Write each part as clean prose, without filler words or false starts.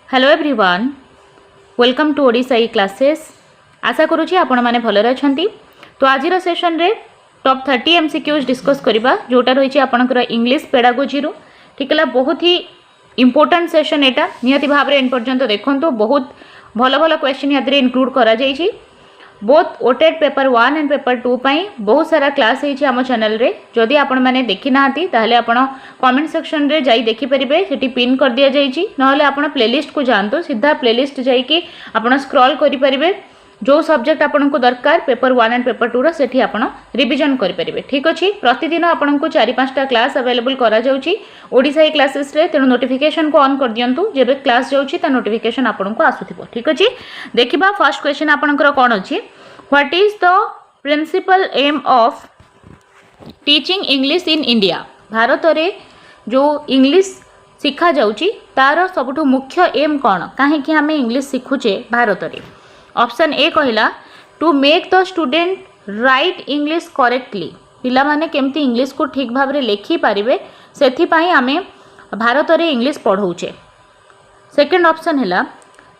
Hello everyone, welcome to Odisha E classes. आशा करुँची आपण मैंने भलरे अछंती। तो आज सेशन रे टॉप 30 एमसीक्यूज डिस्कस करबा जोटा रही आपनकर इंग्लिश पेडागोजी रु। ठीक है, बहुत ही इंपोर्टेंट सेशन एटा, नियति भाव रे इन पर्यंत देखंतो बहुत भल भल क्वेश्चन या इनक्लूड करा जायछि। बोथ ओटेड पेपर 1 एंड पेपर 2 पाई बहुत सारा क्लास है आम चैनल रे। जदि आपण मैंने देखी ना ताहले आपण कमेंट सेक्शन रे जाई देखि परिबे, सेठी पिन कर दिया जायछि। नहले आपण प्लेलिस्ट को जानतो, सीधा प्लेलिस्ट जाई कि आपण स्क्रॉल करि परिबे। जो सब्जेक्ट आपन को दरकार पेपर 1 एंड पेपर 2 रो सेठी आपण रिवीजन करि परिबे। ठीक अछि, प्रतिदिन आपन को 4-5टा क्लास अवेलेबल करा जाउछि ओडिसा ई क्लासेस रे। तेनु नोटिफिकेशन को ऑन कर दियंतु, जेबे क्लास जाउछि ता नोटिफिकेशन आपन को आसुथिबो। ठीक अछि, देखिबा फर्स्ट क्वेश्चन आपनकर कोन अछि। What is the principal aim of teaching English in India? भारत रे जो इंग्लिश शिखा जाउछि तार सबुठु मुख्य एम कोन, काहे कि हमें इंग्लिश शिखुचे भारत रे? ऑप्शन ए कहला to make the student write English correctly, पिला माने केमती इंग्लिश को ठीक भाव रे लेखि पारिबे सेथि पई आमे भारत रे इंग्लिश पढ़ौचे। सेकंड ऑप्शन हैला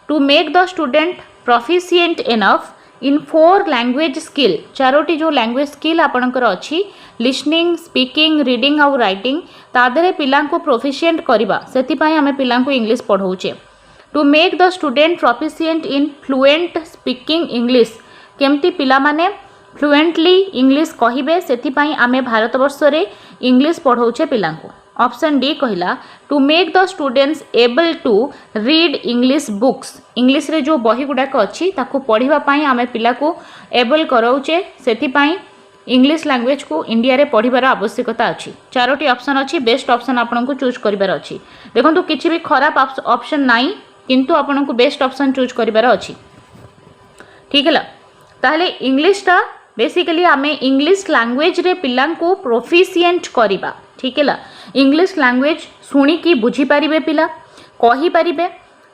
to make the student proficient enough in 4 language skill. चारोटी जो लैंग्वेज स्किल आपणकर अच्छी लिसनिंग, स्पीकिंग, रीडिंग और राइटिंग, तादरे पिला को प्रोफिशिएंट करबा सेथि पई आमे पिला को इंग्लिश पढ़ौचे। To make the student proficient in fluent speaking English, केमती पिला माने फ्लुएंटली इंग्लिश कहिबे सेथि पई आमे भारत वर्ष रे इंग्लिश पढ़ौचे पिला को। ऑप्शन डी कहला to make the students able to read English books, English रे जो बही गुडाक अच्छी ताकू पढ़िबा पई आमे पिला को एबल कराउचे सेथि पई इंग्लिश लैंग्वेज को इंडिया रे पढ़िबार आवश्यकता अछि। चारोटी ऑप्शन अछि, बेस्ट ऑप्शन आपन को चूज करिबार अछि। देखंतु किछि भी खराब ऑप्शन नाही, किंतु आपन को बेस्ट ऑप्शन चूज करिबार अछि। ठीक है, ताहले इंग्लिश ता बेसिकली आमे इंग्लिश लैंग्वेज रे पिला को प्रोफिशिएंट करिबा। ठीक है, इंग्लिश लैंग्वेज शुणी की बुझी पारिबे पिला, कहि पारिबे,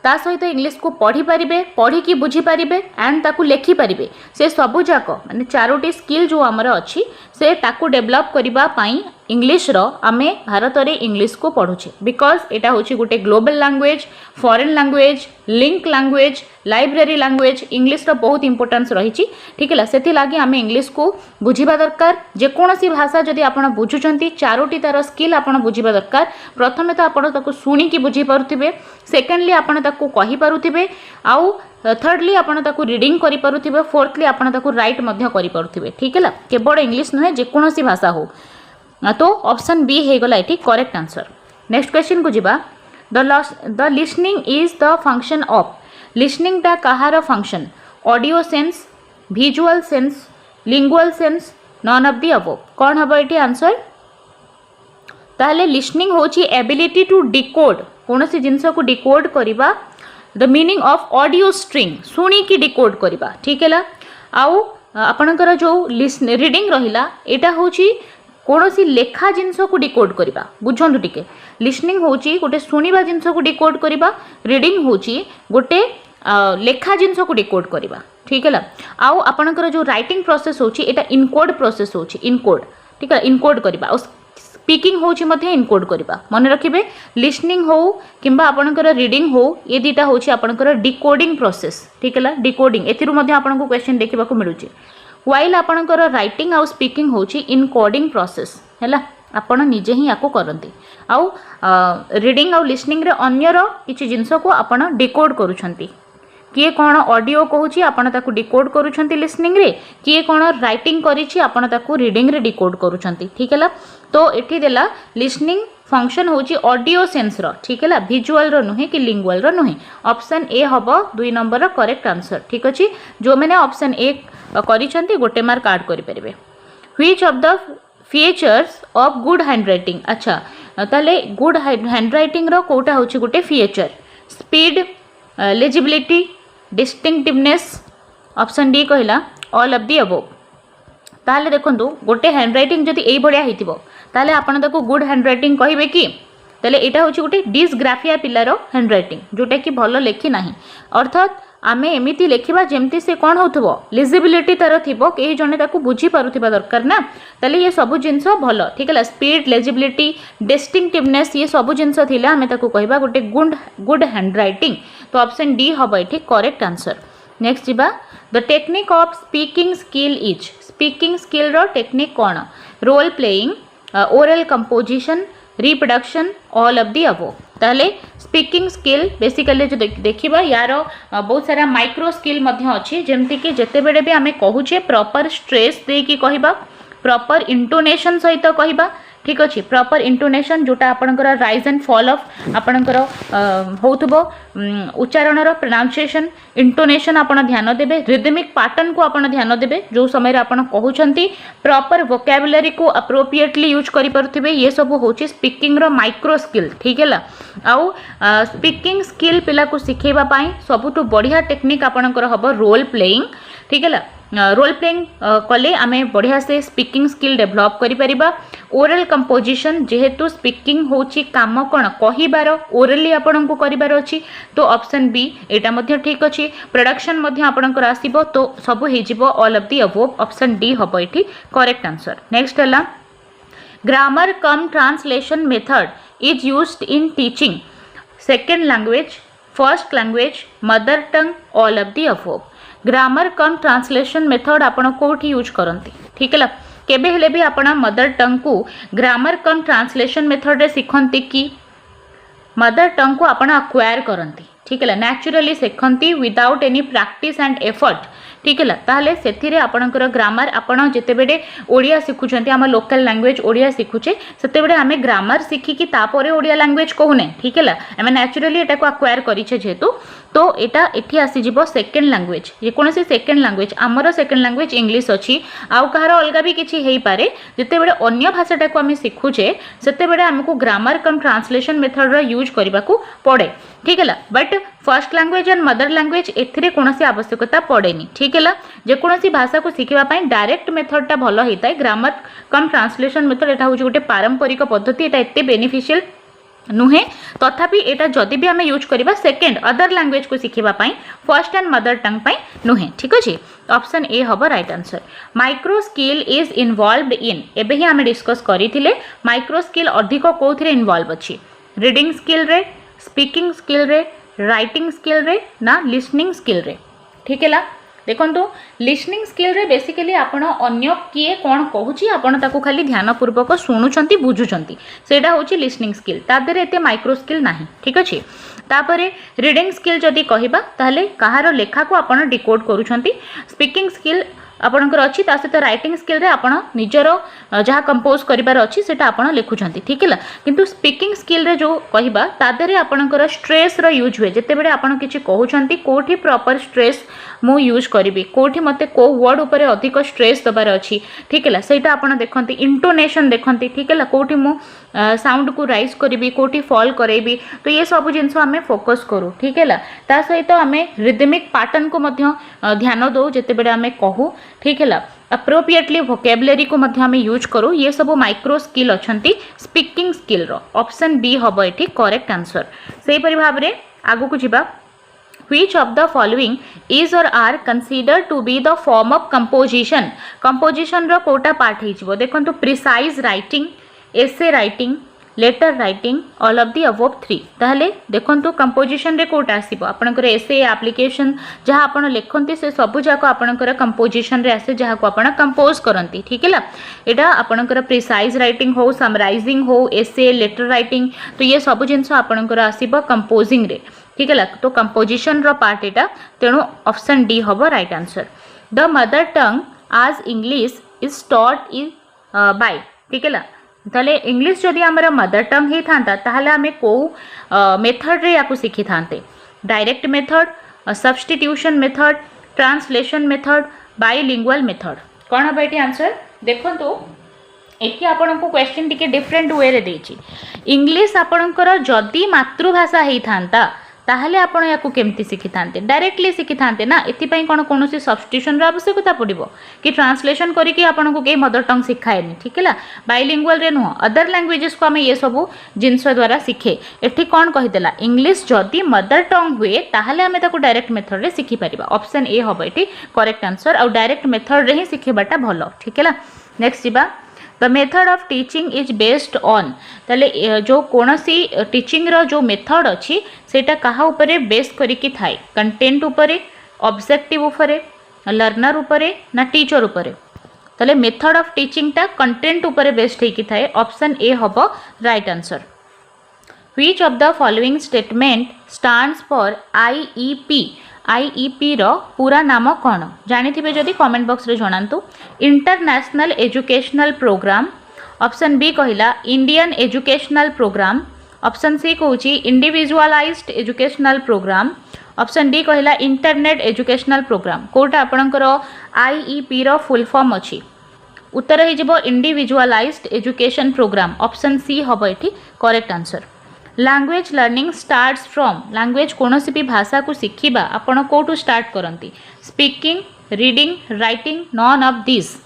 ता सहित इंग्लिश को पढ़ी पारिबे, पढ़ी की बुझी पारिबे एंड ताकू लेखि पारिबे। से सबु जाक माने चारोटी स्किल जो हमर अछि से ताकू डेवलप करिबा पई इंग्लिश रो आमे भारत रे इंग्लिश को पढ़ुछे। बिकॉज एटा होछि गुटे global language, foreign language, link language, library language, English रो बहुत इंपोर्टेंस रहिछि। ठीक है, सेति लागि आमे इंग्लिश को बुझिबा दरकार। जे कोनोसी भाषा जदि आपण बुझुचंती चारोटी तार स्किल आपण बुझिबा दरकार। प्रथमे तो आपण ताकू सुनी की बुझी पारुथिबे, सेकेंडली आपण ताकू कहि पारुथिबे, आउ थर्डली आपण ताकू रीडिंग करि पारुथिबे, फोर्थली आपण ताकू राइट मध्य करि पारुथिबे। ठीक है, केवल इंग्लिश नुहे जे कोनोसी भाषा हो। तो ऑप्शन बी है गला एठी करेक्ट आंसर। नेक्स्ट क्वेश्चन को जिबा। The listening is the function of, listening टा कहार function? Audio sense, visual sense, lingual sense, none of the above. कौन हबो एठी आंसर? ताहले लिसनिंग होची एबिलिटी टू डिकोड, कोनोसी जिंस को डिकोड करिबा। The meaning of audio string, सुनी की डिकोड करिबा। ठीक है, आउ आपनकर जो रीडिंग रहिला एटा होची कोनोसी लेखा जिंस को डिकोड करिबा। बुझंतु टिके, लिसनिंग होची गोटे सुनिबा जिंस को डिकोड करिबा, रीडिंग होची गोटे लेखा जिंस को डिकोड करिबा। ठीक है, आउ आपनकर जो राइटिंग प्रोसेस होची एटा इनकोड प्रोसेस होची, इनकोड। ठीक है, इनकोड करिबा। और स्पीकिंग होची मध्ये इनकोड करिबा। मन रखिबे, लिसनिंग हो किंबा आपनकर रीडिंग हो, ये दीटा होची आपनकर डिकोडिंग प्रोसेस। ठीक है, डिकोडिंग एथिरु मध्ये आपनको क्वेश्चन देखिबा को मिलुची। वाइल आपनकर राइटिंग आउ स्पीकिंग होची इनकोडिंग प्रोसेस हैला, आपण निजे ही याको करंती। आउ रीडिंग आउ लिसनिंग रे अन्यर किछि जिंस को आपण डिकोड करूछंती। किए कोन ऑडियो कहूची आपण ताकू डिकोड करूछंती लिसनिंग रे, किए कोन राइटिंग करिछि आपण ताकू रीडिंग रे डिकोड करूछंती। ठीक है, तो एठी देला लिसनिंग फंक्शन होची ऑडियो सेंस रो। ठीक है, विजुअल रो नुहे कि लिंगुअल रो नुहे। ऑप्शन ए हबो 2 नंबर रो करेक्ट आंसर। ठीक अछि, जो मैंने ऑप्शन ए करिसंती गोटे मार्क ऐड करि परिबे। Which of the features of good handwriting? अच्छा, ताले गुड हैंडराइटिंग रो कोटा होची गोटे feature? Speed, legibility, distinctiveness. Option D कहला ऑल ऑफ द अबव। ताले देखंतु गोटे हैंडराइटिंग जदि एई बढिया हितिबो ताले आपण ताको गुड हैंडराइटिंग कहिबे कि? ताले एटा होची गोटे डिसग्राफिया पिलार हैंडराइटिंग, जोटा कि भलो लेखि नाही। अर्थात आमे एमिति लेखिबा जेमति से कोन होथबो, लिजिबिलिटी तार थिबो, केही जने ताको बुझी पारुथिबा दरकार ना। ताले ये सब जिंस भलो। ठीक है, स्पीड, लेजिबिलिटी, डिस्टिंक्टिवनेस, ये सब जिंस थिले आमे ताको कहिबा गोटे गुड हैंडराइटिंग। तो ऑप्शन डी हम ये करेक्ट आंसर। नेक्स्ट जीवा the technique of speaking skill is speaking skill रो टेक्निक कौन role playing oral composition reproduction all of the above ताहले स्पीकिंग स्किल बेसिकली जो देखिबा यार बहुत सारा माइक्रो स्किल अच्छी जमती कि जिते बड़े भी आम कहूचे प्रॉपर स्ट्रेस देकी कहबा प्रॉपर इंटोनेशन सहित कहबा ठीक अच्छे प्रॉपर इंटोनेशन जोटा आपणकर राइज एंड फॉल ऑफ आपणकर होउथबो उच्चारण प्रोनाउंसिएशन इंटोनेशन आपण ध्यान देबे रिदमिक पैटर्न को आपण ध्यान देबे जो समय आपण कहउछंती प्रॉपर वोकैबुलरी को अप्रोप्रिएटली यूज करि परथिबे ये सब होची स्पीकिंग रो माइक्रो स्किल ठीक है आउ स्पीकिंग स्किल पिला को सिखेबा पाई सबुठु बढ़िया टेक्निक आपणकर हबो रोल प्लेइंग ठीक है रोल प्लेइंग कले आमे बढ़िया से स्पीकिंग स्किल डेभलप करि परिबा ओरल कंपोजिशन जेहेतु स्पीकिंग होची काम कोन कहिबार ओरली आपन को करिबार अछि तो ऑप्शन बी एटा मध्ये ठीक अछि प्रोडक्शन मध्ये आपनकर आसीबो तो सब हे जिवो all of the above option D हबो एठी करेक्ट आंसर। नेक्स्ट हला grammar cum translation method is used in teaching second language first language mother tongue all of the above grammar cum translation method आपण कोठी use करंती ठीक है केबे हेले भी आपण मदर टंग को ग्रामर कम ट्रांसलेशन मेथड रे सिखंती कि मदर टंग को आपण अक्वायर करंती ठीक है नेचुरली सिखंती without any practice and effort ठीक है ताहले सेथिरे आपणकर ग्रामर आपण जेते बेडे ओडिया सिखुचंती हम लोकल लैंग्वेज ओडिया सिखुचे सेते बेडे हमें ग्रामर सिखी कि तापरे ओडिया लैंग्वेज कहूने ठीक है हमें नेचुरली एटा को अक्वायर करिछे जेतु तो एटा एठी आसी जिवो सेकंड लैंग्वेज जे कोनोसी सेकंड लैंग्वेज हमर सेकंड लैंग्वेज इंग्लिश अछि आउ कहार अलगा भी किछि हेई पारे जेते बेडे अन्य भाषाटा को हमें सिखुचे सेते बेडे हमको ग्रामर कम ट्रांसलेशन मेथड रो यूज करबा को पड़े ठीक है but first language and mother language एथिरे कोनोसी आवश्यकता पड़ेनी ठीक है जे कोनोसी भाषा को सिखिबा पई डायरेक्ट मेथड टा भलो हेताय ग्रामर कम ट्रांसलेशन मेथड एटा होची गोटे पारंपरिक पद्धति एटा एते बेनिफिशियल नुहे तथापि एटा जदि भी हमें यूज करबा सेकंड अदर लैंग्वेज को सिखिबा पई फर्स्ट एंड मदर टंग पई नुहे ठीक अछि ऑप्शन ए हबो right answer. Micro skill is involved in एबे ही हमें डिस्कस करिथिले माइक्रो स्किल अधिक कोथिरे इन्वॉल्व अछि रीडिंग स्किल रे स्पीकिंग स्किल रे राइटिंग स्किल रे ना लिसनिंग स्किल रे ठीक है देखो लिसनिंग स्किल रे बेसिकली आपण अन्य किए कौन कहूँ आपण ताकू खाली ध्यानपूर्वक शुणुंट बुझुंट सेटा होची लिसनिंग स्किल तादरे एते माइक्रो स्किल नाही ठीक अच्छे तापरे रीडिंग स्किल जदि कहबा ताहले कहार लेखा को आपण डिकोड करूछंती स्पीकिंग स्किल आपणकर अच्छी सहित राइटिंग स्किल रे आपण निजर जहाँ कंपोज करिबार अच्छी सेटा आपण लिखुछंती ठीक है किंतु स्पीकिंग स्किल रे जो कहबा तादरे आपणकर स्ट्रेस रो यूज हुए जेते बेडे आपण किछि कहउछंती कोठी प्रॉपर स्ट्रेस मु यूज करिबी कोठी मते को वर्ड ऊपर अधिक स्ट्रेस दबार अच्छी ठीक है सेटा आपण देखंती इंटोनेशन देखंती ठीक है कोठी मु साउंड को राइज करिबी कोठी फॉल करेबी तो ये सब जिंस आमे फोकस करू ठीक है ता सहित आमे रिदमिक पैटर्न को मध्य ध्यान दो जेते बेडे आमे कहू ठीक है अप्रोप्रिएटली वोकैबुलरी को मध्य आमे यूज करू ये सब माइक्रो स्किल अछंती स्पीकिंग स्किल रो ऑप्शन बी हबो एठी करेक्ट आंसर। सेही परि भाव रे आगु को जिबा which of the following is or are considered to be the form of composition composition रो कोटा पार्ट हे जिवो देखंतु precise writing essay writing letter writing all of the above 3 ताहले देखंतु कंपोजिशन रे कोटा आसीबो आपनकर एसे एप्लीकेशन जहां आपण लेखंती से सब जाको आपनकर कंपोजिशन रे आसे जहां को आपण कंपोज करंती ठीक है एटा आपनकर प्रिसाइज राइटिंग हो समराइजिंग हो एसे लेटर राइटिंग तो ये सब जिंस आपनकर आसीबो कंपोजिंग रे ठीक है तो कंपोजिशन रो पार्ट एटा तेणु ऑप्शन डी हबो right answer. The mother tongue as English is taught in by ठीक है ताले इंग्लिश जदि हमर मदर टंग ही थांता ताहले हमें को मेथड रे याकू सिखी थांते direct method substitution method translation method bilingual method कौन हम ये आंसर देखो एठी आपण को क्वेश्चन टिके डिफरेंट वे रे देछि इंग्लिश आपणकर जदि मातृभाषा ही थांता ताहले आपण याकू केमती शिखि थांते डायरेक्टली शिखि थांते ना एथि पई कोन कोनोसी सब्स्टिट्यूशन रो आवश्यकता पड़िबो कि ट्रांसलेशन करी कि आपण को के मदर टंग सिखाएनी ठीक है बाइलिंगुअल रे नो अदर लैंग्वेजेस को हमें ये सब जिंस द्वारा शिखे एठी कोन कहिदेला इंग्लिश जदि मदर टंग हुए ताहले हमें ताकू डायरेक्ट मेथड रे शिखि परिबा ऑप्शन ए हबो एठी करेक्ट आंसर और डायरेक्ट मेथड रे ही शिखेबाटा भलो ठीक है नेक्स्ट जिबा the method of teaching is based on ताले जो कौन सी टीचिंग रो जो मेथड अच्छी सेटा कहा उपरे बेस करिकी थाए कंटेंट उपरे ऑब्जेक्टिव उपरे लर्नर उपरे ना टीचर उपरे ताले मेथड ऑफ टीचिंग टा कंटेंट उपरे बेस्ड होइकी थाए ऑप्शन ए हबो right answer which of the following statement stands for IEP IEP रो पूरा नाम कौन जानिथिबे जदि कमेंट बॉक्स रे जणांतु international educational program option B कहिला Indian educational program option C कहूची individualized educational program option D कहिला इंटरनेट एजुकेशनल प्रोग्राम कोटा आपणकर आईईपी रो फुल फॉर्म अछि उत्तर हे जिवो individualized education programme option C हबो एठी correct answer language learning starts from language कौन सी भी भाषा को शिखिबा आपण कोटू स्टार्ट करंती speaking reading writing none of this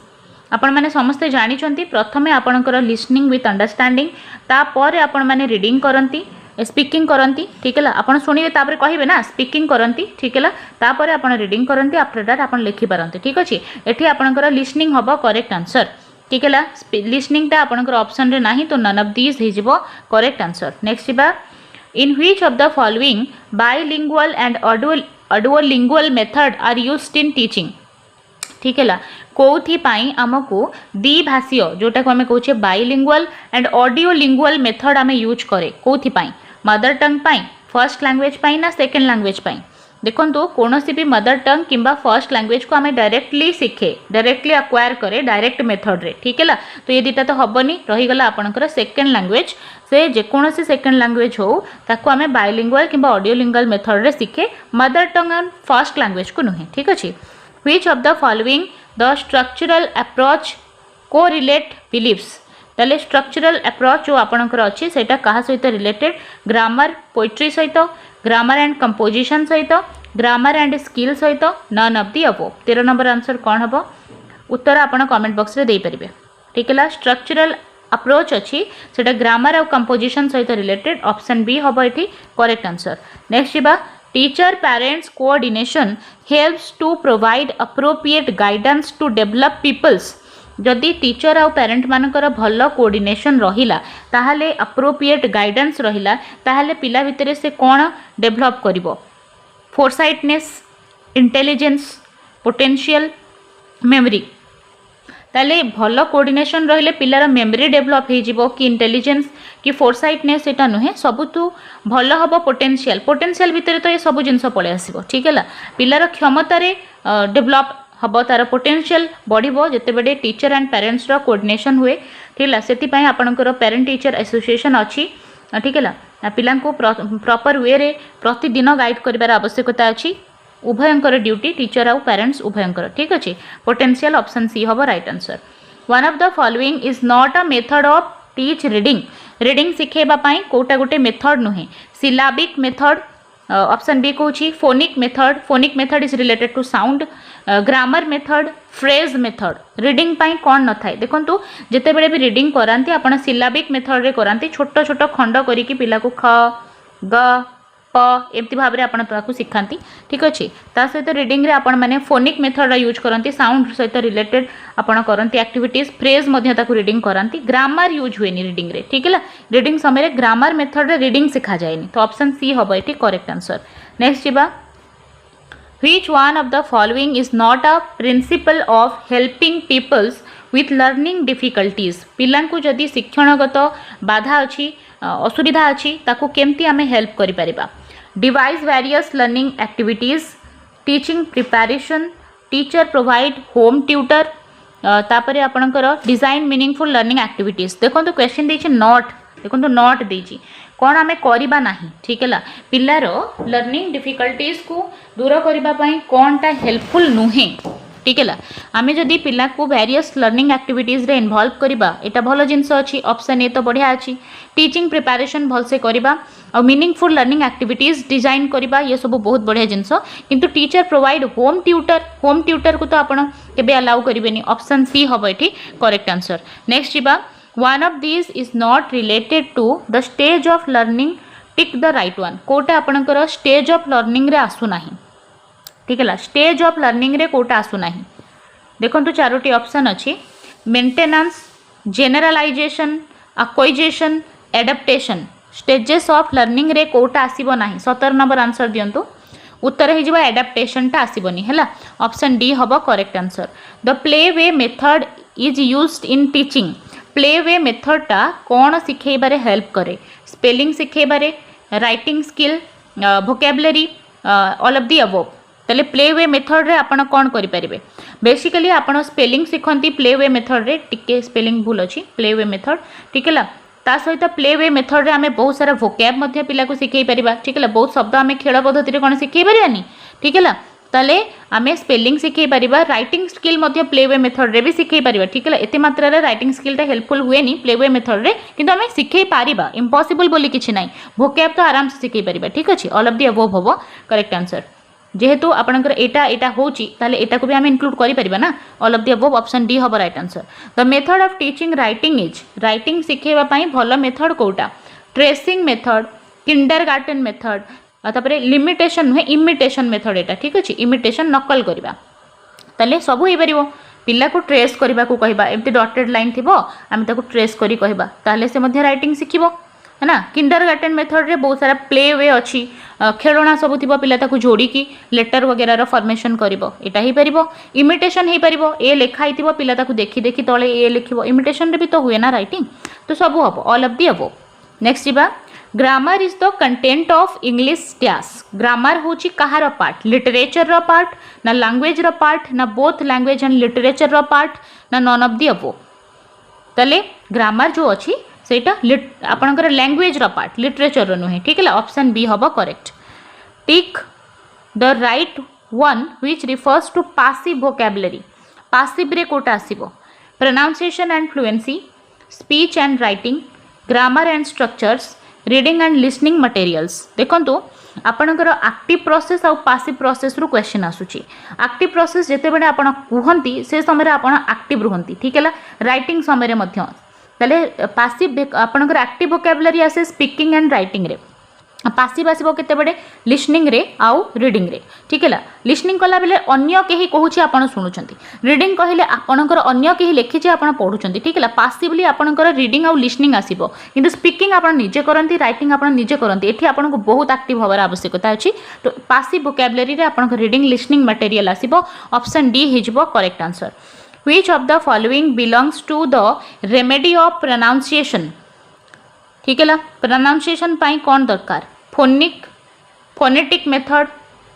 आपण माने समस्ते जानिछंती प्रथमे आपणकर लिसनिंग विथ अंडरस्टैंडिंग तापर आपण माने रीडिंग करंती स्पीकिंग करंती ठीक है आपण सुनिबे तापर कहिबे ना स्पीकिंग करंती ठीक है तापर आपण रीडिंग करंती आफ्टर दैट आपण लिखि पारंती ठीक अछि एठी आपणकर लिसनिंग हबो करेक्ट आंसर ठीक है लिसनिंग टा आपणकर ऑप्शन रे नाही तो नन ऑफ दिस हे जिवो करेक्ट आंसर नेक्स्ट बा in which of the following bilingual and audiolingual method are used in teaching ठीक है कौथि पाई आमको द्विभाषीय जोटा को आम कहूचे बाइलिंगुअल एंड ऑडियोलिंगुअल मेथड आम यूज करे कौथि पाई मदर टंग पाई फर्स्ट लैंग्वेज पाई ना सेकंड लैंग्वेज पाई देखो तो कौन सी भी मदर टंग किंबा फर्स्ट लैंग्वेज को आम डायरेक्टली शिखे डायरेक्टली अक्वायर करे डायरेक्ट मेथड रे ठीक है तो ये दुटा तो हेनी रहीगला आपणकर सेकेंड लैंग्वेज से जेकोसी सेकेंड लैंग्वेज हो ताको आम बाइलिंगुअल किंबा ऑडियोलिंगुअल मेथड रे शिखे mother tongue and first language को नुहे ठीक अच्छे which of the following the structural approach को रिलेट बिलीव्स ताले स्ट्रक्चरल अप्रोच जो आपणकर अच्छी सेटा कहा सहित रिलेटेड ग्रामर पोएट्री सहित ग्रामर एंड कंपोजिशन सहित ग्रामर एंड स्किल सहित none of the above 13 number answer कौन हम उत्तर आपण कमेंट बॉक्स रे दे परिबे ठीक है स्ट्रक्चरल अप्रोच अच्छी सेटा ग्रामर और कंपोजिशन सहित रिलेटेड ऑप्शन बी हम ये करेक्ट आंसर नेक्स्ट बा teacher parents coordination helps to provide appropriate guidance to develop peoples जदि टीचर आउ पेरेंट मानकर भल कोऑर्डिनेशन रहिला ताहाले अप्रोप्रिएट गाइडेंस रहिला ताहाले पिला भितरे से कौन डेवलप करिवो फोरसाइटनेस इंटेलिजेंस पोटेंशियल मेमोरी ताले भल कोऑर्डिनेशन रहिले पिलार मेमोरी डेवलप हो जिवो कि इंटेलिजेंस कि फोरसाइटनेस एटा नुहे सबुतु भल हबो पोटेंशियल पोटेंशियल भितरे तो ये सब जिनस पळे आसीबो ठीक है पिलार क्षमता रे डेवलप हम तार पोटेंशियल बढ़ो जिते बड़े टीचर एंड पेरेंट्स रो कोऑर्डिनेशन हुए ठीक है से आपणकर पेरेंट टीचर एसोसिएशन अच्छी ठीक है पिला प्रॉपर वे रे प्रतिदिन गाइड कर आवश्यकता अच्छी उभयंकर ड्यूटी टीचर आउ पेरेंट्स उभयंकर ठीक अच्छे पोटेंशियल ऑप्शन सी हम right answer one of the following is not a method of teach reading reading शिखेबा पई कोटा गोटे मेथड नुहे सिलाबिक मेथड ऑप्शन बी कहूँ phonic method is related to sound grammar method phrase method reading पाई कौन न थाए देखो जिते बड़े भी रीडिंग कराती आपण सिलाबिक मेथड रे कराती छोट छोट खंड करिकी पिला को ख ग प एमती भाव में आपको शिखाती ठीक अच्छे ता सहित रीडिंग रे आपण माने फोनिक मेथड यूज करती साउंड सहित रिलेटेड आपण करती एक्टिविटीज फ्रेज रीडिंग कराती ग्रामर यूज हुए रीडिंग रे ठीक है रीडिंग समय ग्रामर मेथड रे रीडिंग शिखा जाए तो ऑप्शन सी हम ये करेक्ट आंसर नेक्स्ट जीवा which one of the following is not a principle of helping peoples with learning difficulties पिलांकु जदि शिक्षणगत बाधा अच्छी असुविधा अच्छी ताकू केमती आमे हेल्प करि परिबा device various learning activities teaching preparation teacher provide home tutor तापरे आपणकर डिजाइन मीनिंगफुल लर्निंग एक्टिविटीज देखो तो क्वेश्चन देछि नॉट देखो तो नॉट देछि कौन आमे करिबा नाही ठीक है पिलार लर्निंग डिफिकल्टीज को दूर करिबा पई कोनटा हेल्पफुल नुहे ठीक है आमे जदि पिला को वेरियस लर्निंग एक्टिविटीज रे इन्वॉल्व करिबा एटा भलो जिंस अछि ऑप्शन ए तो बढ़िया अछि टीचिंग प्रिपरेशन भल से करिबा और मीनिंगफुल लर्निंग एक्टिविटीज डिजाइन करिबा ये सब बहुत बढ़िया जिंस किंतु टीचर प्रोवाइड होम ट्यूटर को तो आपण केबे अलाउ करिबेनी ऑप्शन सी हबो एठी करेक्ट आंसर नेक्स्ट जीबा one of this is not related to the stage of learning tick the right one कोटा आपणकर स्टेज ऑफ लर्निंग रे आसु नाही ठीक है स्टेज ऑफ लर्निंग रे कोटा आसु नाही देखो तो चारोटी ऑप्शन अच्छी maintenance generalization, acquisition, adaptation stages of learning रे कोटा आसीबो नाही 17 नंबर आंसर दियंतु उत्तर हे जिवो एडाप्टेशन टा आसीबोनी हैला ऑप्शन डी हबो correct answer the play way method is used in teaching play way method टा कोन सिखेबारे हेल्प करे स्पेलिंग सिखेबारे writing skill vocabulary all of the above तले प्ले वे मेथड रे आपण कोन करि परिबे बेसिकली आपण स्पेलिंग सिखंती प्ले वे मेथड रे टिके स्पेलिंग भूल अछि प्ले वे मेथड ठीक है ता सहित प्ले वे मेथड रे आमे बहुत सारा वोकैब मध्य पिला को सिखै परिबा ठीक है बहुत शब्द आमे खेल पद्धति रे कोन सिखै परिबानी ठीक है ताले आमे स्पेलिंग सिखै परिबा राइटिंग स्किल मध्य प्ले वे मेथड रे भी सिखै परिबा ठीक है एते मात्रा रे राइटिंग स्किल ता हेल्पफुल हुए नी प्ले वे मेथड रे किंतु आमे सिखै परिबा इम्पॉसिबल बोली किछि नाही वोकैब तो आराम से सिखै परिबा ठीक अछि ऑल ऑफ द अबव होबो करेक्ट आंसर जेहेतु आपनकर एटा होची ताले एटा को भी आम इनक्लूड करि परिबा ना all of the above option D हबो right answer the method of teaching writing is writing सिखेबा पई भलो मेथड कोटा ट्रेसिंग मेथड किंडरगार्टन मेथड तापरे लिमिटेशन नुहे इमिटेशन मेथड एटा ठीक अछि इमिटेशन नकल करबा ताले सब होई परिबो पिला को ट्रेस करबा को कहबा एमती डॉटेड लाइन थिबो आम ताको ट्रेस करी कहबा ताले से मध्य राइटिंग सिखिबो है ना किंडरगार्टन मेथड रे बहुत सारा प्ले वे अच्छी खेलना सब थी पिला ताको जोड़ी की लेटर वगैरह फॉर्मेशन करिवो एटा ही परिबो इमिटेशन ही परिबो ए लिखाई थिबो पिला ताको देखि देखि तळे ए लिखिबो इमिटेशन रे भी तो हुए ना राइटिंग तो सब हबो all of the above next जिबा grammar is the content of English dash grammar होची कहार पार्ट लिटरेचर रो पार्ट ना लैंग्वेज रो पार्ट ना बोथ लैंग्वेज एंड लिटरेचर रो पार्ट ना नॉन ऑफ दी अबव तले ग्रामर जो अच्छी सेटा आपणकर लैंग्वेज रो पार्ट लिटरेचर रो नुहे ठीक है ऑप्शन बी हबो correct tick the right one which refers to passive vocabulary passive रे कोटा आसीबो pronunciation and fluency speech and writing grammar and structures reading and listening materials देखंतु आपणकर एक्टिव प्रोसेस और पासिव प्रोसेस रु क्वेश्चन आसुची active process जेते बेले आपण कुहंती से समय आपण एक्टिव रुहंती ठीक है राइटिंग समय मध्य ताले पासिव आपणकर एक्टिव वोकैबुलरी आसे स्पीकिंग एंड राइटिंग रे पासिव आसीबो केते बडे लिसनिंग रे आउ रीडिंग रे ठीक है लिसनिंग कला बेले अन्य केही कहूची आपण सुनुचंती रीडिंग कहिले आपणकर अन्य केही लेखिचे आपण पढुचंती ठीक है पासिवली आपणकर रीडिंग आउ लिसनिंग आसीबो किंतु स्पीकिंग आपण निजे करंती राइटिंग आपण निजे करंती एठी आपण को बहुत एक्टिव होबार आवश्यकता अछि तो पासिव वोकैबुलरी रे आपणकर रीडिंग लिसनिंग मटेरियल आसीबो ऑप्शन डी हिजबो correct answer Which of the following belongs to the remedy of pronunciation ठीक है pronunciation पाई कौन दरकार phonetic method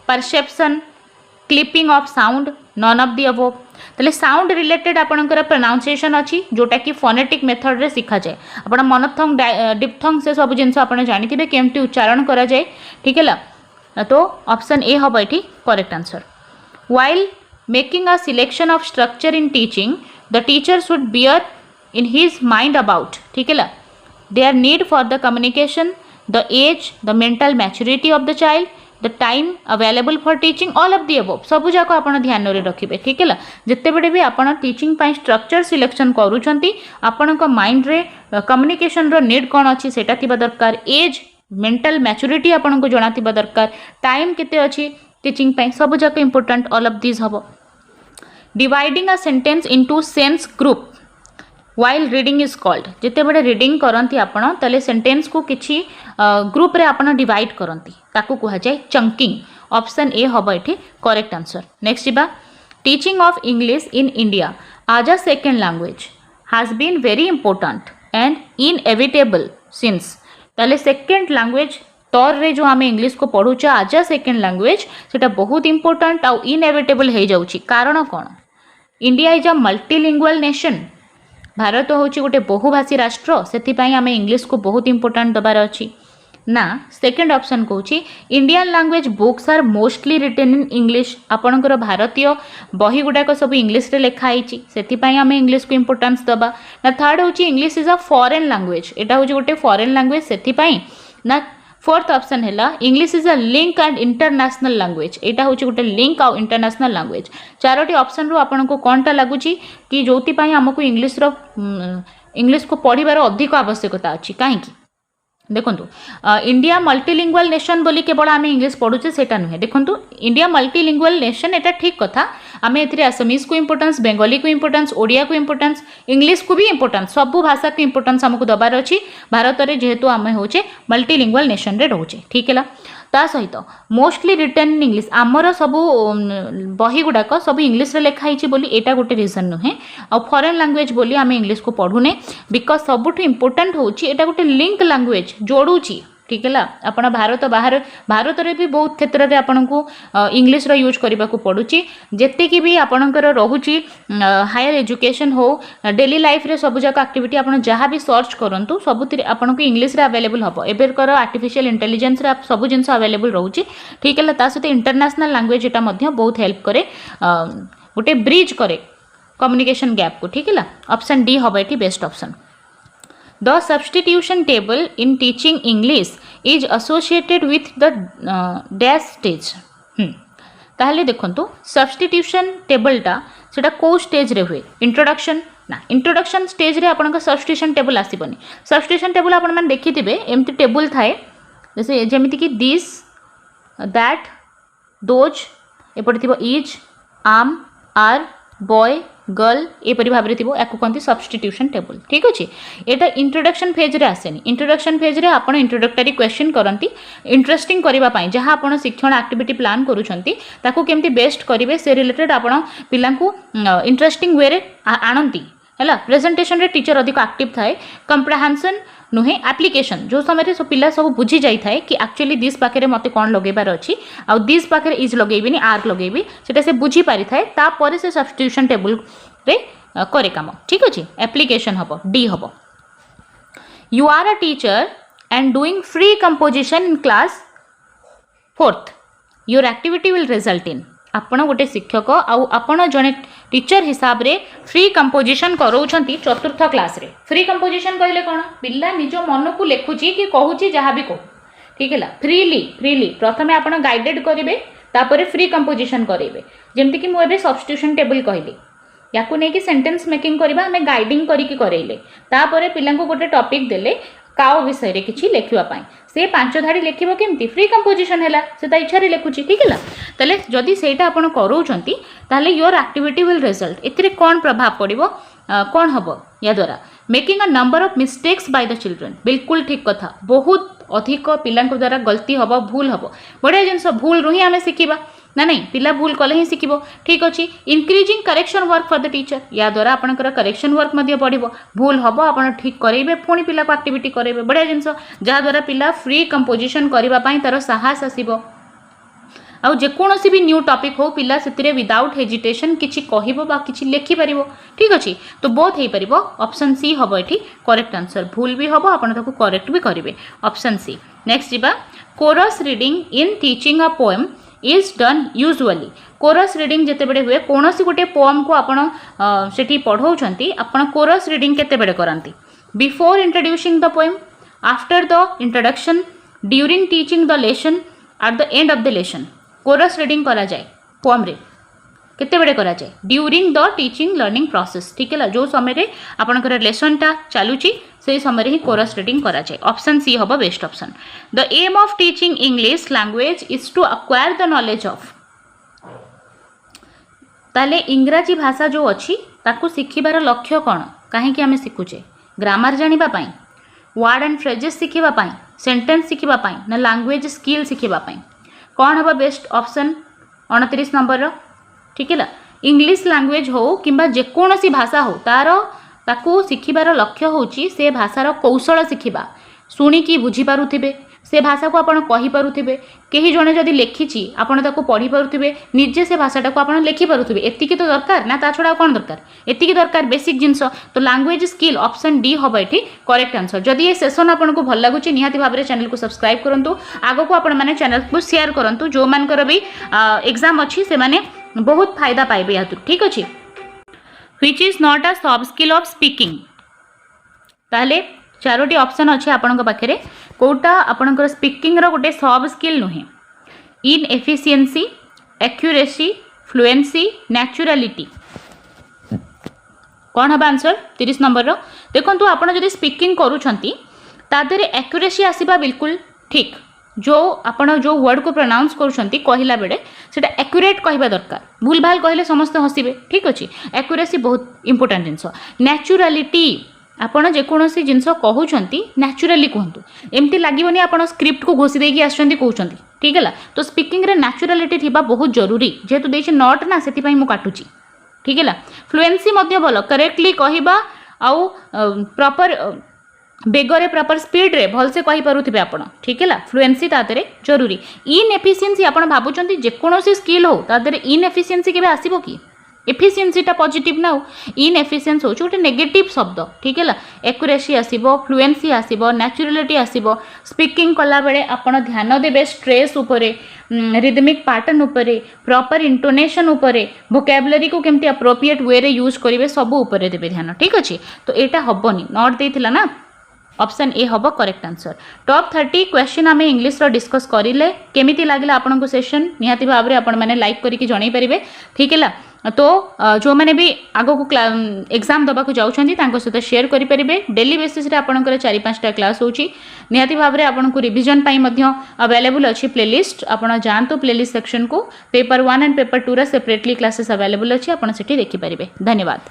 perception clipping of sound non of the above तले साउंड रिलेटेड आपणकर प्रोनाउंसिएशन अच्छी जोटा कि फोनेटिक मेथड रे सिखा जाए आपण मनोथंग डिप्थंग से सब जिनस आपण जानिथिबे केमती उच्चारण करा जाए ठीक है तो ऑप्शन ए हबो एठी correct answer while making a selection of structure in teaching the teacher should bear in his mind about ठीक है their need for the communication the age the mental maturity of the child the time available for teaching all of the above सब जाको आपण ध्यान रे रखिबे ठीक है जत्ते बेडे भी आपण टीचिंग पई स्ट्रक्चर सिलेक्शन करूछंती आपण को माइंड रे कम्युनिकेशन रो नीड कोन अछि सेटा थिबा दरकार एज मेंटल मैच्योरिटी आपण को जणा थिबा दरकार टाइम केते अछि टीचिंग पई सब जाको इंपोर्टेंट ऑल ऑफ दिस हबो dividing a sentence into sense group while reading is called जिते बड़े रीडिंग करंती आपण तले सेंटेंस को किछि ग्रुप रे आपण डिवाइड करंती ताकू कुहा जाय चंकिंग ऑप्शन ए हबो एठी करेक्ट आंसर नेक्स्ट जिबा teaching of English in India as a second language has been very important and inevitable since तले सेकंड लैंग्वेज तौर रे जो आम इंग्लिश को पढ़ुचे एज अ सेकंड लैंग्वेज सेटा बहुत इंपोर्टेंट आउ इनएविटेबल हो जाउची कारण कोन India is a multilingual nation Bharat होची गोटे बहुभाषी राष्ट्र सेति पई आम इंग्लिश को बहुत इंपोर्टेंट दबार अछि ना सेकंड ऑप्शन कहूची Indian language books are mostly written in English आपणकर भारतीय बही गुडाक सब इंग्लिश रे लिखा आइची सेति पई आम इंग्लिश को इंपोर्टेंस दबा ना थर्ड होची English is a foreign language एटा होची गोटे फॉरेन लैंग्वेज सेति पई ना फोर्थ ऑप्शन है English is a link and international language एटा होची गोटे लिंक आउ इंटरनेशनल लैंग्वेज चारोटी ऑप्शन रु आपन को कोनटा लागुची कि जोति पई हमको इंग्लिश को पढ़िबार अधिक आवश्यकता अछि काहे कि देखो इंडिया मल्टीलिंगुअल नेशन बोली केवल आम इंग्लीश पढ़ुचे सेटा नुहे देखो इंडिया मल्टीलिंगुअल नेशन एटा ठीक कथा आम ए आसामीज को इम्पोर्टेंस बेंगली को इम्पोर्टेंस ओडिया को इम्पोर्टेंस इंग्लीश को भी इम्पोर्टेंस सबू भाषा को इम्पोर्टेंस आमको दबार अच्छी भारत में जेहेतु आम होचे मल्टीलिंगुअल नेशन रे रोचे ठीक है ता सहित मोस्टली रिटर्न इन इंग्लीश आमर सब बही गुड़ाक सब इंग्लीश रे लिखाई बोली एटा गोटे रीजन नुहे आ फॉरेन लैंग्वेज बोली आम इंग्लीश को पढ़ुने बिकज सबुठ इम्पोर्टेंट होची एटा गोटे लिंक लैंग्वेज जोड़ुची ठीक है आपण भारत बाहर भारत में भी बहुत क्षेत्र में आपन को इंग्लीश रो यूज करने को पड़ुची जेतिकी भी आपणकर रहुची हायर एजुकेशन हो डेली लाइफ रे सब जाक एक्टिविटी आपन जहाँ भी सर्च करंतु सबुति आपन को इंग्लीश रे अवेलेबल हम एबेकर आर्टिफिशियल इंटेलिजेंस रे सब जिनस अवेलेबल रोचे ठीक है ता सहित इंटरनेशनल लैंग्वेज एटा मध्य बहुत हेल्प करे गोटे ब्रिज करे कम्युनिकेशन गैप को ठीक है ऑप्शन डी हम ये best option The substitution table in teaching English is associated with the dash stage. ताहले देखंतु substitution table टा सेटा को स्टेज रे हुए इंट्रोडक्शन ना इंट्रोडक्शन स्टेज रे आपन का substitution table आसीबनी substitution table आपन मान देखिथिबे एमती टेबल थाए जैसे जेमिति कि this that those एपटे थिबो is am are boy girl एपरी भाव में थी या कहते सब्स्टिट्यूशन टेबल ठीक अच्छे यहाँ इंट्रोडक्शन फेज रे आसेनी इंट्रोडक्शन फेज रे आपण इंट्रोडक्टरी क्वेश्चन करती इंटरेस्टिंग करने जहाँ आप शिक्षण एक्टिविटी प्लान करूँ केमती बेस्ट करेंगे से रिलेटेड आपण पिला इंटरेस्टिंग वे रे आणती है प्रेजेंटेशन रे टीचर अधिक एक्टिव थाए कंप्रेहेंशन नुहे एप्लिकेशन जो समय सब पिला सब बुझी जाए कि एक्चुअली दिस पाखे मत कौन लगेबार अच्छी आउ दिस पाखे इज लगेबी आर लगेबी सेटा से बुझी पारि थाए तापर से सब्स्टिट्यूशन टेबल रे करे काम ठीक अच्छे एप्लिकेशन हम डी हम you are a teacher and doing free composition in class 4th your activity will result in आपण गोटे शिक्षक आपण जड़े टीचर हिसाब रे फ्री कंपोजिशन कराउछंती 4th क्लास रे फ्री कंपोजिशन कहले कौन पिला निज मन को लिखुची कि कहूची जहाँ भी कहू ठीक है फ्रीली प्रथमे आपण गाइडेड करेंगे तापर फ्री कंपोजिशन करेंगे जमती कि मुझे सब्स्टिट्यूशन टेबल कहली या नहीं सेंटेंस मेकिंग करवा आम गाइडिंग करके करेले तापर पिला गोटे टॉपिक देले काओ विषय रे किछि लेखिबा से 5 धाड़ी लेखिबो केमती फ्री कंपोजिशन हैला से ता इच्छा रे लेखुची ठीक है तले जदि सेटा आपण करूछंती ताले योर एक्टिविटी विल रिजल्ट एथिरे कोन प्रभाव पड़िबो कोन हबो या द्वारा making a number of mistakes by the children बिल्कुल ठीक कथा बहुत अधिक पिला द्वारा गलती हम भूल हम बढ़िया जिनस भूल रू ही आम शिखा ना नहीं पिला भूल कले ही शिखब ठीक अच्छे increasing correction work for the teacher या द्वारा आपंकर करेक्शन वर्क बढ़ो भूल हम आप ठीक करेंगे पुणी पिला को एक्टिविटी करेंगे बढ़िया जिनस जहाँ द्वारा पिला फ्री कंपोजिशन करने तार साहस आसब आउ जेकोसी भी न्यू टॉपिक हो पिला से विदाउट हेजिटेशन किसी कहब कि लिखिपर ठीक अच्छे तो बहुत हो पार ऑप्शन सी हम ये करेक्ट आंसर भूल भी हम आप करेक्ट भी करेंगे ऑप्शन सी नेक्स्ट जीवा chorus reading in teaching a poem is done usually chorus reading जितेबले हुए कौन सी गोटे पोएम को आपड़ी पढ़ाऊँच आप कोरस रीडिंग केतेबेले करती before introducing the poem after the introduction during teaching the lesson at the end of the lesson chorus reading करा जाए पोएम रे केतेबेले करा जाए during the teaching learning process ठीक है जो समय आपंकर लेसनटा चलुची से समय ही कोरस रीडिंग करा जाए ऑप्शन सी हम best option the aim of teaching English language is to acquire the knowledge of ताले इंग्राजी भाषा जो अच्छी ताकू शिखिबार लक्ष्य कौन कहीं आम शिखुचे ग्रामर जानापी वर्ड एंड फ्रेजेस शिखापी सेंटेंस शिखापी ना लैंग्वेज स्किल शिखापी कौन हम बेस्ट ऑप्शन 29 नंबर ठीक है इंग्लिश लैंग्वेज हो कि जेकोसी भाषा हो तार ताकू शिखिबार लक्ष्य होची से भाषार कौशल शिखिबा शुणिकी बुझीपारुथिबे से भाषा को आपण कहि पारुथिबे केही जणे जदि लेखिची आपण ताकू पढ़ी पारुथिबे निजे से भाषाटा को आपण लेखि पारुथिबे एतिकी तो दरकार ना ता छडा कोन दरकार एतिकी दरकार बेसिक जिंस तो लैंग्वेज स्किल ऑप्शन डी हम ये करेक्ट आंसर जदि ये सेशन आपन को भल लागुची निहाती भाव में चैनल को सब्सक्राइब करंतु आगो को आपण माने चैनल को शेयर करंतु जो मानकर भी एग्जाम अच्छी से माने बहुत फायदा पाइबे या ठीक अच्छे व्हिच इज नॉट अ सब स्किल ऑफ स्पीकिंग ताले चारोटी ऑप्शन अच्छे आपण पाखे कौटा आपणकर स्पीकिंग रो गोटे सब स्किल नुहे इन एफिशिएंसी एक्यूरेसी फ्लुएंसी नेचुरालिटी कौन हम आंसर 30 नंबर देखो आपड़ जब स्पीकिंग करूछंती तादरे एक्यूरेसी आसीबा बिल्कुल ठीक जो आपण जो वर्ड को प्रोनाउंस करूछंती कहला बेले सेटा एक्यूरेट कहबा दरकार भूल भाल कहले समस्त हसिबे ठीक अछि एक्यूरेसी बहुत इंपोर्टेंट जिंस नेचुरालिटी आपण जेकोसी जिनस कहउछंती नेचुरली कहतु एमती लागबनी आपण स्क्रिप्ट को घोषि देकी आछंती कहउछंती ठीक है तो स्पीकिंग रे नेचुरालिटी थिबा बहुत जरूरी जेतु देछि नॉट ना सेति पई मु काटुची ठीक है फ्लुएंसी मध्य भल करेक्टली कहबा आउ प्रॉपर बेगरे प्रॉपर स्पीड रे भल से कहि पारुथिबे आपण ठीक है फ्लुएंसी तादरे जरूरी इनएफिशिएंसी आपण भाबुचंती जेकोसी स्किल हो तादरे इनएफिशिएंसी केबे आसीबो कि एफिशिएंसी टा पॉजिटिव ना इनएफिशिएंस हो गोटे नेगेटिव शब्द ठीक है एक्यूरेसी आसीबो फ्लुएंसी आसीबो नेचुरलिटी आसीबो स्पीकिंग कला बेले आपण ध्यान देबे स्ट्रेस उपरे रिदमिक पैटर्न उपरे प्रॉपर इंटोनेशन उपरे वोकैबुलरी को केमती अप्रोप्रिएट वे रे यूज करिवे सब उपरे देबे ध्यान ठीक अछि तो एटा हबनी नॉट देथिला ना ऑप्शन ए हम करेक्ट आंसर टॉप 30 क्वेश्चन आम इंग्लिश रो डिस्कस करिले केमिति लागला आपन को सेशन निहाती भाव रे आपण माने लाइक करिके जणाई परिबे ठीक है तो जो मैंने भी आगो को एग्जाम दबा को जाउछंती तांको सहित शेयर करि परिबे डेली बेसिस रे आपनकर 4-5टा क्लास होची निहाती भाव रे आपन को रिवीजन पई मध्य अवेलेबल अछि प्लेलिस्ट आपण जानतो प्लेलिस्ट सेक्शन को पेपर 1 एंड पेपर 2 रे सेपरेटली क्लासेस अवेलेबल अछि आपण सेठी देखि परिबे धन्यवाद।